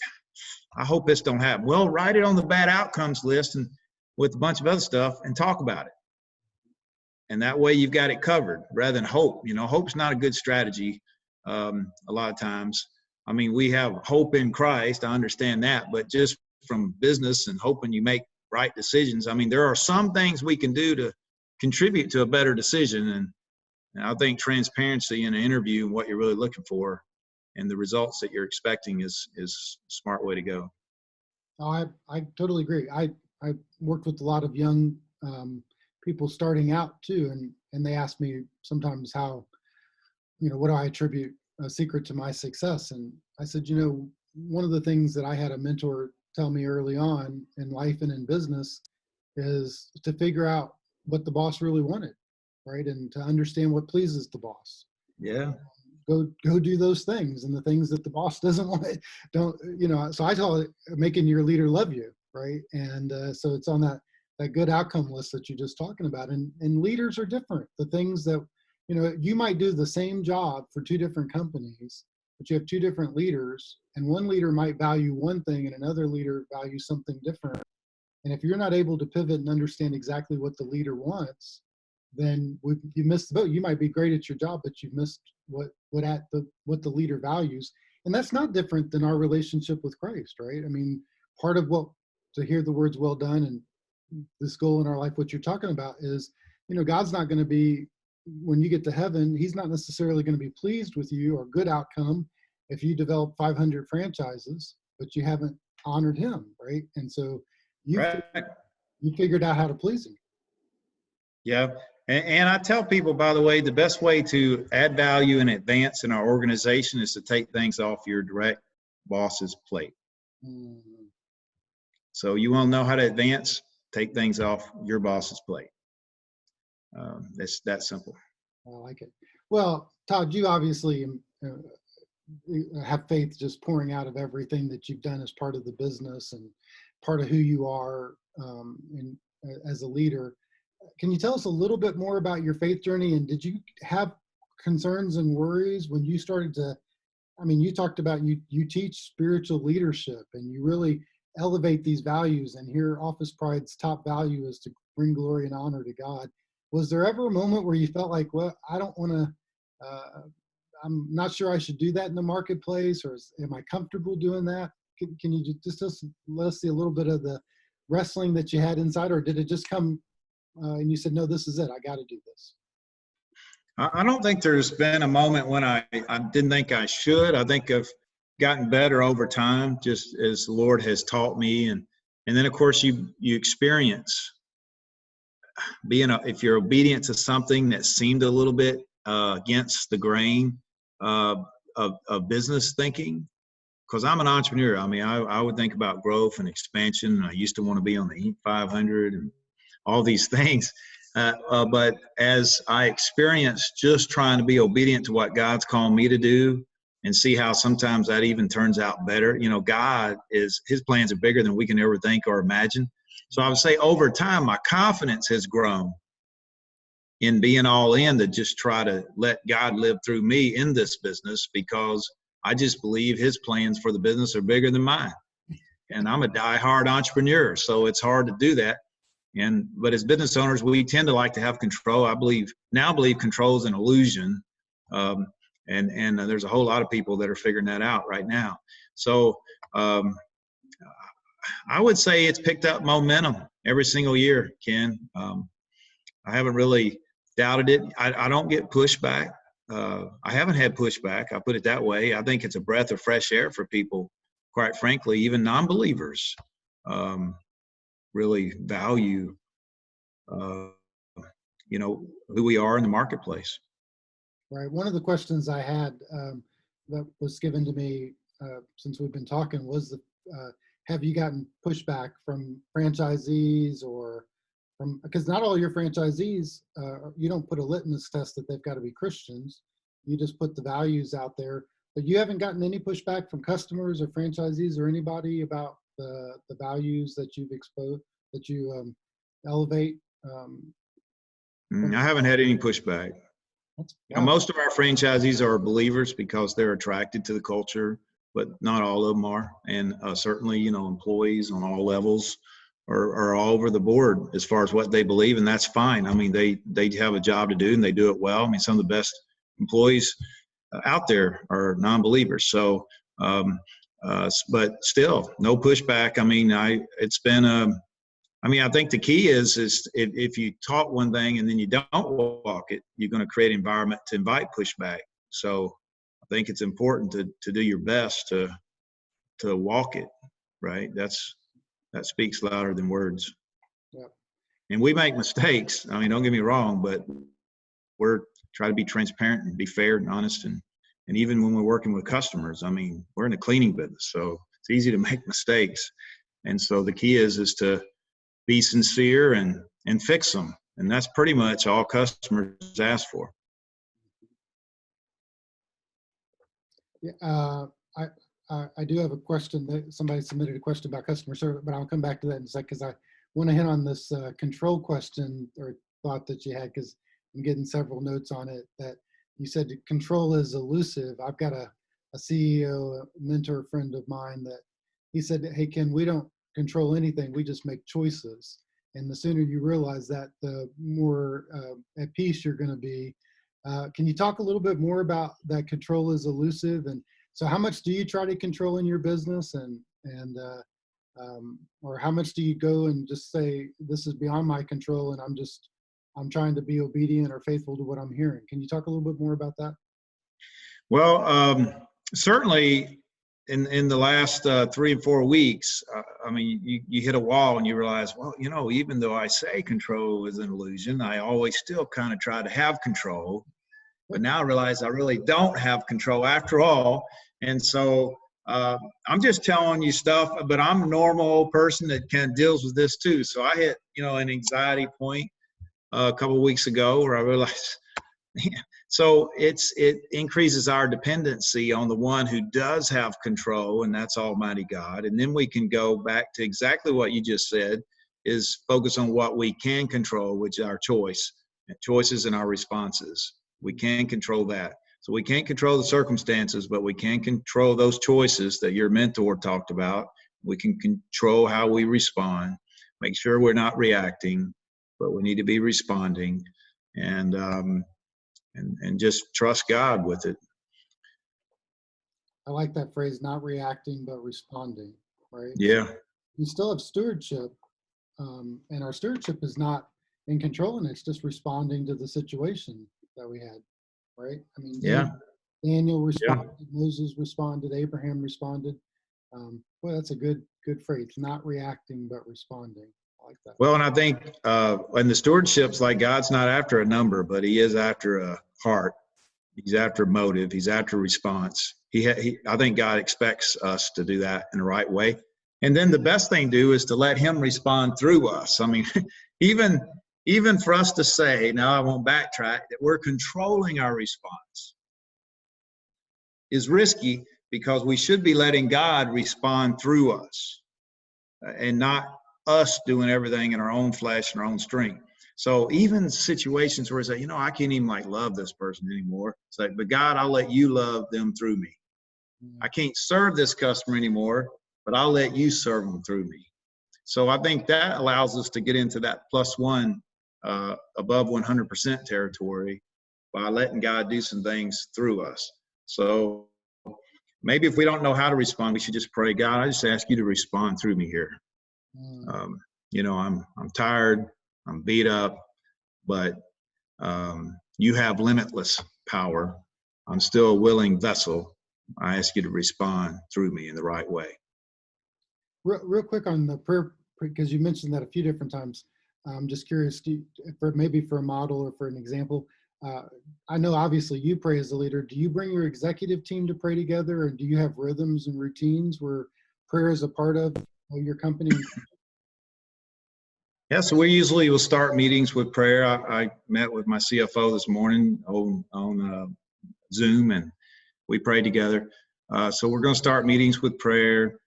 I hope this don't happen. Well, write it on the bad outcomes list and with a bunch of other stuff and talk about it. And that way you've got it covered rather than hope. You know, hope's not a good strategy a lot of times. I mean, we have hope in Christ, I understand that, but just from business and hoping you make right decisions, I mean, there are some things we can do to contribute to a better decision. And I think transparency in an interview and what you're really looking for and the results that you're expecting is a smart way to go. Oh, I totally agree. I worked with a lot of young people starting out too, and they ask me sometimes how, you know, what do I attribute a secret to my success? And I said, you know, one of the things that I had a mentor tell me early on in life and in business is to figure out what the boss really wanted, right? And to understand what pleases the boss. Yeah. Go do those things, and the things that the boss doesn't want, don't, you know. So I call it making your leader love you, right? And so it's on that good outcome list that you're just talking about. And leaders are different. The things that, you know, you might do the same job for two different companies, but you have two different leaders, and one leader might value one thing and another leader values something different. And if you're not able to pivot and understand exactly what the leader wants, then you missed the boat. You might be great at your job, but you've missed what the leader values. And that's not different than our relationship with Christ, right? I mean, part of what, to hear the words well done and this goal in our life, what you're talking about is, you know, God's not going to be, when you get to heaven, he's not necessarily going to be pleased with you or good outcome if you develop 500 franchises, but you haven't honored him, right? And so you figured out how to please him. Yeah. And I tell people, by the way, the best way to add value and advance in our organization is to take things off your direct boss's plate. So you want to know how to advance, take things off your boss's plate. It's that simple. I like it. Well, Todd, you obviously have faith just pouring out of everything that you've done as part of the business and part of who you are as a leader. Can you tell us a little bit more about your faith journey? And did you have concerns and worries when you started to, I mean, you talked about you teach spiritual leadership and you really elevate these values, and here Office Pride's top value is to bring glory and honor to God. Was there ever a moment where you felt like, well, I don't want to, I'm not sure I should do that in the marketplace, or am I comfortable doing that? Can you just let us see a little bit of the wrestling that you had inside, or did it just come and you said, no, this is it, I got to do this? I don't think there's been a moment when I didn't think I should. I think I've gotten better over time, just as the Lord has taught me. And then of course you experience being, if you're obedient to something that seemed a little bit against the grain of business thinking. Because I'm an entrepreneur. I mean, I would think about growth and expansion. I used to want to be on the Inc. 500 and all these things. But as I experienced just trying to be obedient to what God's called me to do and see how sometimes that even turns out better. You know, his plans are bigger than we can ever think or imagine. So I would say over time, my confidence has grown in being all in to just try to let God live through me in this business, because I just believe his plans for the business are bigger than mine. And I'm a diehard entrepreneur, so it's hard to do that. But as business owners, we tend to like to have control. I believe control is an illusion. And there's a whole lot of people that are figuring that out right now. So I would say it's picked up momentum every single year, Ken. I haven't really doubted it. I don't get pushback. I haven't had pushback. I'll put it that way. I think it's a breath of fresh air for people, quite frankly. Even non-believers really value, who we are in the marketplace. Right. One of the questions I had that was given to me since we've been talking was, have you gotten pushback from franchisees or because not all your franchisees, you don't put a litmus test that they've got to be Christians. You just put the values out there. But you haven't gotten any pushback from customers or franchisees or anybody about the values that you've exposed, that you elevate? I haven't had any pushback. Most of our franchisees are believers because they're attracted to the culture, but not all of them are. And certainly, employees on all levels are all over the board as far as what they believe, and that's fine. I mean, they have a job to do and they do it well. I mean, some of the best employees out there are non-believers. So, but still, no pushback. I mean, I think the key is if you taught one thing and then you don't walk it, you're going to create an environment to invite pushback. So I think it's important to do your best to walk it, right? That speaks louder than words. Yep. And we make mistakes. I mean, don't get me wrong, but we're trying to be transparent and be fair and honest. And even when we're working with customers, I mean, we're in the cleaning business, so it's easy to make mistakes. And so the key is to be sincere and fix them. And that's pretty much all customers ask for. Yeah, I do have a question that somebody submitted a question about customer service, but I'll come back to that in a sec because I want to hit on this control question or thought that you had, because I'm getting several notes on it that you said control is elusive. I've got a CEO, a mentor friend of mine that he said, hey, Ken, we don't control anything. We just make choices. And the sooner you realize that, the more at peace you're going to be. Can you talk a little bit more about that control is elusive? And so how much do you try to control in your business, or how much do you go and just say, this is beyond my control and I'm trying to be obedient or faithful to what I'm hearing? Can you talk a little bit more about that? Well, certainly in the last 3 and 4 weeks, I mean, you hit a wall and you realize, well, even though I say control is an illusion, I always still kind of try to have control. But now I realize I really don't have control after all. And so I'm just telling you stuff, but I'm a normal person that kind of deals with this too. So I hit, an anxiety point a couple of weeks ago where I realized, so it increases our dependency on the one who does have control, and that's Almighty God. And then we can go back to exactly what you just said, is focus on what we can control, which is our choices and our responses. We can control that. So we can't control the circumstances, but we can control those choices that your mentor talked about. We can control how we respond, make sure we're not reacting, but we need to be responding, and just trust God with it. I like that phrase, not reacting, but responding, right? Yeah. We still have stewardship, and our stewardship is not in control, and it's just responding to the situation that we had, right? I mean, Daniel responded, Moses responded, Abraham responded. Boy, that's a good phrase, not reacting, but responding. I like that. Well, and I think in the stewardship's like God's not after a number, but he is after a heart. He's after motive. He's after response. I think God expects us to do that in the right way. And then the best thing to do is to let him respond through us. I mean, even for us to say, now I won't backtrack, that we're controlling our response is risky, because we should be letting God respond through us and not us doing everything in our own flesh and our own strength. So even situations where it's like, I can't even love this person anymore. It's like, but God, I'll let you love them through me. I can't serve this customer anymore, but I'll let you serve them through me. So I think that allows us to get into that +1 above 100% territory by letting God do some things through us. So maybe if we don't know how to respond, we should just pray, God, I just ask you to respond through me here. I'm tired, I'm beat up, but you have limitless power. I'm still a willing vessel. I ask you to respond through me in the right way. Real quick on the prayer, because you mentioned that a few different times. I'm just curious, maybe for a model or for an example. I know obviously you pray as a leader. Do you bring your executive team to pray together, or do you have rhythms and routines where prayer is a part of your company? Yeah, so we usually will start meetings with prayer. I met with my CFO this morning on Zoom, and we prayed together. So we're going to start meetings with prayer.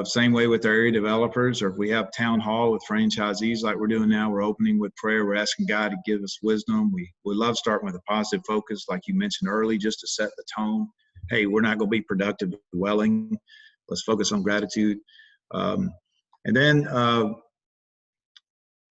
Same way with our area developers, or if we have town hall with franchisees like we're doing now, we're opening with prayer. We're asking God to give us wisdom. We love starting with a positive focus, like you mentioned early, just to set the tone. Hey, we're not going to be productive dwelling. Let's focus on gratitude. And then, of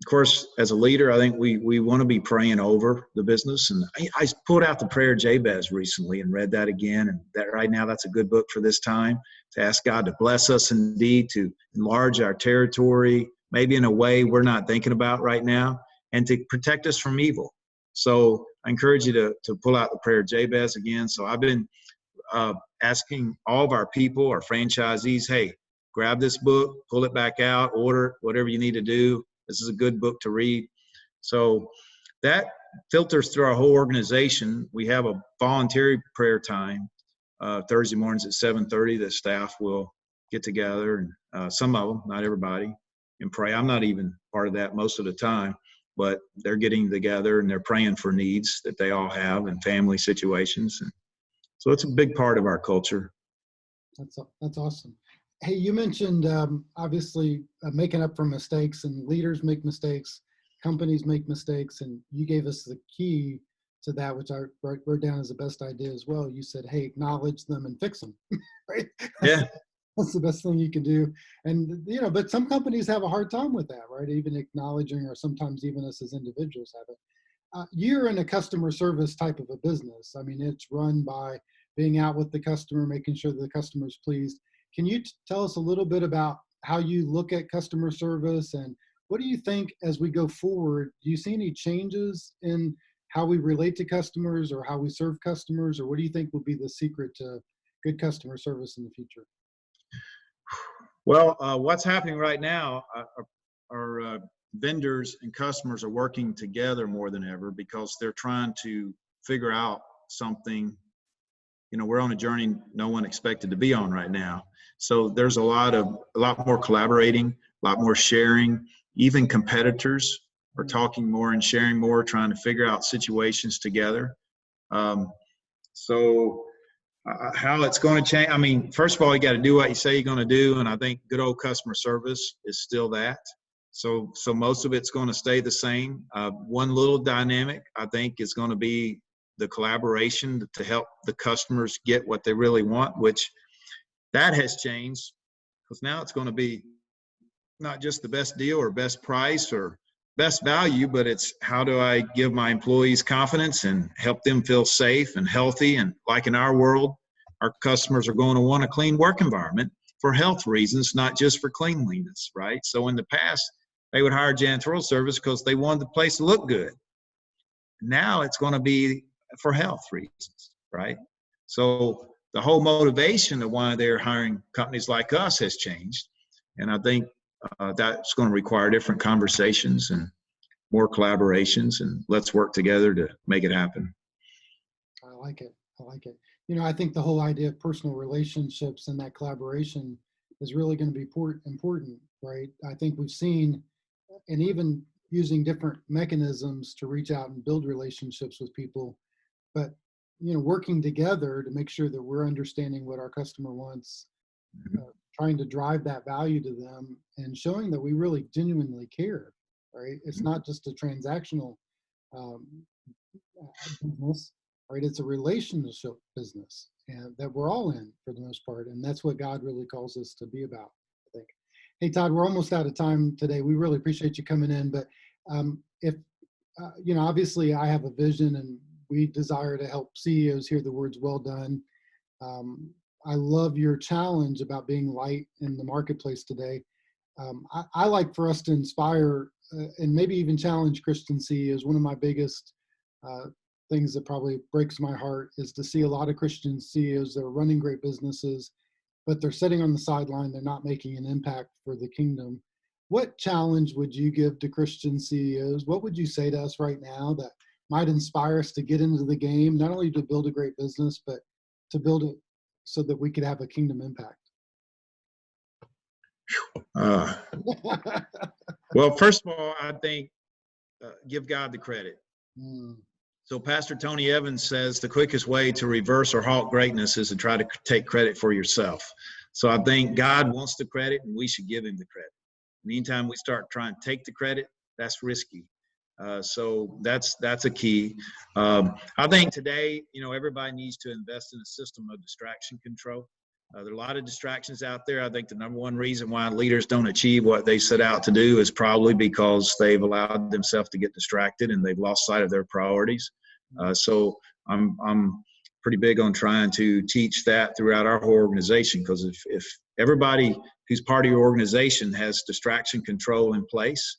course, as a leader, I think we want to be praying over the business. And I pulled out the prayer Jabez recently and read that again. And that right now, that's a good book for this time, to ask God to bless us indeed, to enlarge our territory, maybe in a way we're not thinking about right now, and to protect us from evil. So I encourage you to pull out the prayer Jabez again. So I've been asking all of our people, our franchisees, hey, grab this book, pull it back out, order it, whatever you need to do. This is a good book to read. So that filters through our whole organization. We have a voluntary prayer time Thursday mornings at 7:30. The staff will get together, and some of them, not everybody, and pray. I'm not even part of that most of the time, but they're getting together and they're praying for needs that they all have and family situations. And so it's a big part of our culture. That's awesome. Hey, you mentioned obviously making up for mistakes, and leaders make mistakes, companies make mistakes, and you gave us the key to that, which I wrote down as the best idea as well. You said, hey, acknowledge them and fix them, right? Yeah. That's the best thing you can do. And, but some companies have a hard time with that, right? Even acknowledging, or sometimes even us as individuals have it. You're in a customer service type of a business. I mean, it's run by being out with the customer, making sure the customer's pleased. Can you tell us a little bit about how you look at customer service, and what do you think as we go forward? Do you see any changes in how we relate to customers or how we serve customers, or what do you think will be the secret to good customer service in the future? Well, what's happening right now, our vendors and customers are working together more than ever, because they're trying to figure out something. We're on a journey no one expected to be on right now. So there's a lot more collaborating, a lot more sharing. Even competitors are talking more and sharing more, trying to figure out situations together. So how it's going to change, I mean, first of all, you got to do what you say you're going to do. And I think good old customer service is still that. So most of it's going to stay the same. One little dynamic, I think, is going to be the collaboration to help the customers get what they really want, which that has changed, because now it's going to be not just the best deal or best price or best value, but it's how do I give my employees confidence and help them feel safe and healthy. And like in our world, our customers are going to want a clean work environment for health reasons, not just for cleanliness, right? So in the past, they would hire janitorial service because they wanted the place to look good. Now it's going to be for health reasons, right? So the whole motivation of why they're hiring companies like us has changed. And I think that's going to require different conversations and more collaborations, and let's work together to make it happen. like it. I like it. I think the whole idea of personal relationships and that collaboration is really going to be important, right? I think we've seen, and even using different mechanisms to reach out and build relationships with people, but working together to make sure that we're understanding what our customer wants, trying to drive that value to them, and showing that we really genuinely care, right? It's not just a transactional um, business, right? It's a relationship business, and that we're all in for the most part, and that's what God really calls us to be about, I think. Hey, Todd, we're almost out of time today. We really appreciate you coming in, but if obviously I have a vision, and we desire to help CEOs hear the words "well done." I love your challenge about being light in the marketplace today. I like for us to inspire and maybe even challenge Christian CEOs. One of my biggest things that probably breaks my heart is to see a lot of Christian CEOs that are running great businesses, but they're sitting on the sideline. They're not making an impact for the kingdom. What challenge would you give to Christian CEOs? What would you say to us right now that might inspire us to get into the game, not only to build a great business, but to build it so that we could have a kingdom impact? Well, first of all, I think give God the credit. Mm. So Pastor Tony Evans says the quickest way to reverse or halt greatness is to try to take credit for yourself. So I think God wants the credit, and we should give him the credit. Anytime we start trying to take the credit, that's risky. So that's a key. I think today, everybody needs to invest in a system of distraction control. There are a lot of distractions out there. I think the number one reason why leaders don't achieve what they set out to do is probably because they've allowed themselves to get distracted and they've lost sight of their priorities. So I'm pretty big on trying to teach that throughout our whole organization, because if everybody who's part of your organization has distraction control in place,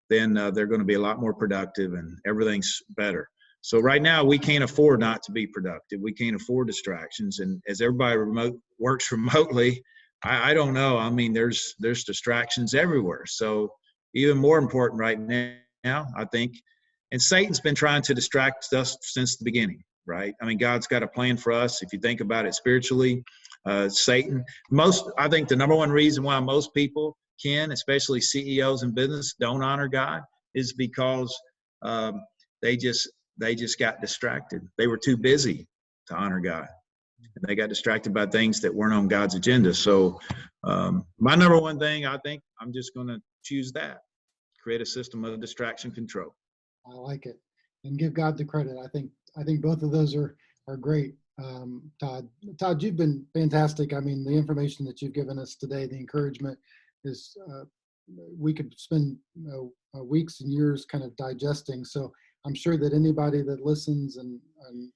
then they're going to be a lot more productive and everything's better. So right now, we can't afford not to be productive. We can't afford distractions. And as everybody works remotely, I don't know. I mean, there's distractions everywhere. So even more important right now, I think, and Satan's been trying to distract us since the beginning, right? I mean, God's got a plan for us. If you think about it spiritually, Satan, I think the number one reason why most people especially CEOs in business, don't honor God is because they just got distracted. They were too busy to honor God. And they got distracted by things that weren't on God's agenda. So my number one thing, I think I'm just going to choose that. Create a system of distraction control. I like it. And give God the credit. I think both of those are great. Todd, you've been fantastic. I mean, the information that you've given us today, the encouragement is, we could spend weeks and years kind of digesting. So I'm sure that anybody that listens and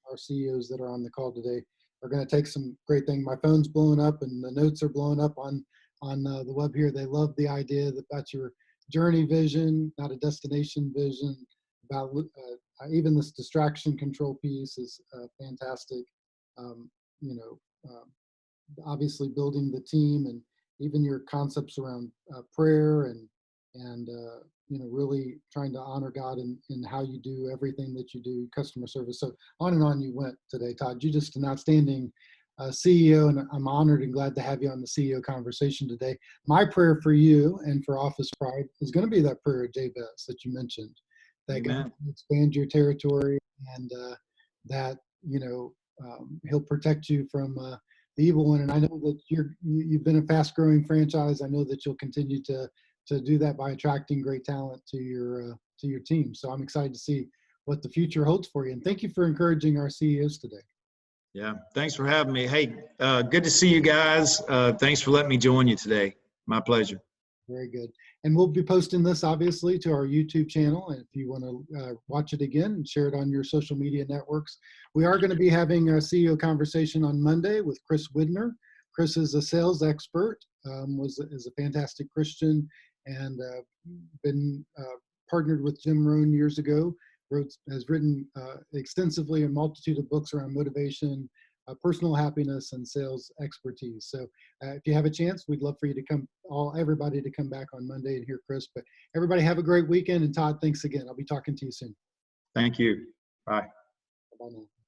our CEOs that are on the call today are going to take some great thing. My phone's blowing up and the notes are blowing up on the web here. They love the idea that that's your journey vision, not a destination vision. About even this distraction control piece is fantastic. Obviously building the team, and even your concepts around prayer and really trying to honor God in how you do everything that you do, customer service. So on and on you went today, Todd. You're just an outstanding CEO, and I'm honored and glad to have you on the CEO conversation today. My prayer for you and for Office Pride is going to be that prayer of Jabez that you mentioned, that God will expand your territory, and that He'll protect you from the evil one. And I know that you've been a fast-growing franchise. I know that you'll continue to do that by attracting great talent to your team. So I'm excited to see what the future holds for you. And thank you for encouraging our CEOs today. Yeah, thanks for having me. Hey, good to see you guys. Thanks for letting me join you today. My pleasure. Very good. And we'll be posting this obviously to our YouTube channel. And if you want to watch it again and share it on your social media networks, we are going to be having a CEO conversation on Monday with Chris Widner. Chris is a sales expert, is a fantastic Christian, and been partnered with Jim Rohn years ago. Has written extensively a multitude of books around motivation, personal happiness, and sales expertise. So if you have a chance, we'd love for you to everybody to come back on Monday and hear Chris. But everybody have a great weekend. And Todd, thanks again. I'll be talking to you soon. Thank you. Bye. Bye now.